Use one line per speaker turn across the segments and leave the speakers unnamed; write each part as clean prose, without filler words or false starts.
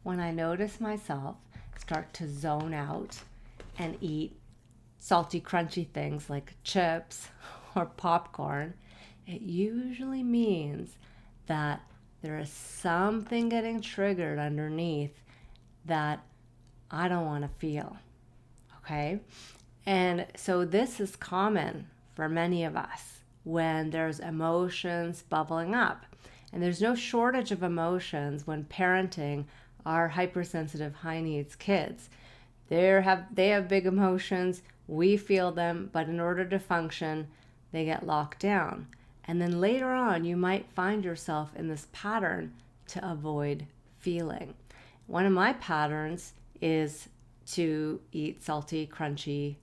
when I notice myself start to zone out and eat salty, crunchy things like chips or popcorn, it usually means that there is something getting triggered underneath that I don't want to feel. Okay? And so this is common for many of us when there's emotions bubbling up. And there's no shortage of emotions when parenting our hypersensitive, high needs kids. They have big emotions, we feel them, but in order to function, they get locked down. And then later on, you might find yourself in this pattern to avoid feeling. One of my patterns is to eat salty, crunchy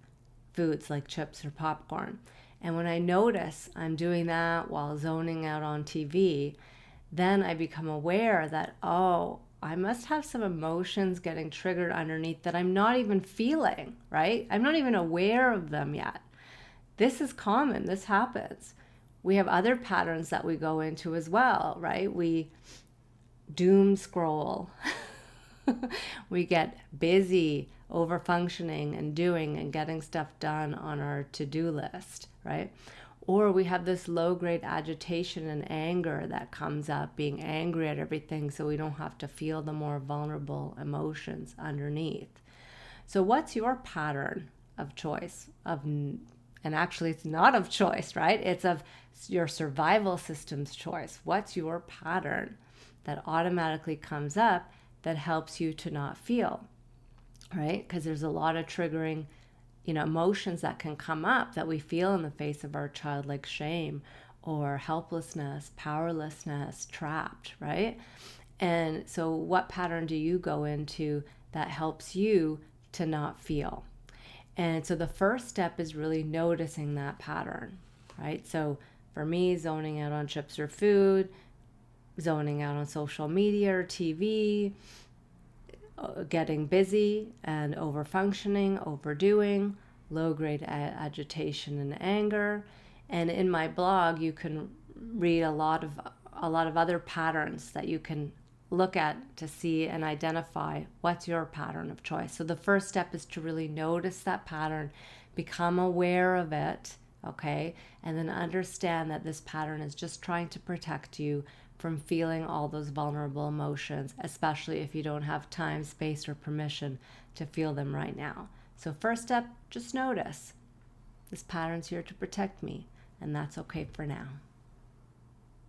foods like chips or popcorn. And when I notice I'm doing that while zoning out on TV, then I become aware that, oh, I must have some emotions getting triggered underneath that I'm not even feeling, right? I'm not even aware of them yet. This is common. This happens. We have other patterns that we go into as well, right? We doom scroll. We get busy over functioning and doing and getting stuff done on our to-do list, right? Or we have this low-grade agitation and anger that comes up, being angry at everything so we don't have to feel the more vulnerable emotions underneath. So what's your pattern of choice? And actually it's not of choice, right? It's of your survival system's choice. What's your pattern that automatically comes up that helps you to not feel, right? Because there's a lot of triggering, emotions that can come up that we feel in the face of our child, like shame or helplessness, powerlessness, trapped, right? And so what pattern do you go into that helps you to not feel? And so the first step is really noticing that pattern, right? So for me, zoning out on chips or food, zoning out on social media or TV, getting busy and over-functioning, overdoing, low-grade agitation and anger. And in my blog, you can read a lot of other patterns that you can look at to see and identify what's your pattern of choice. So the first step is to really notice that pattern, become aware of it, okay? And then understand that this pattern is just trying to protect you from feeling all those vulnerable emotions, especially if you don't have time, space, or permission to feel them right now. So first step, just notice. This pattern's here to protect me, and that's okay for now.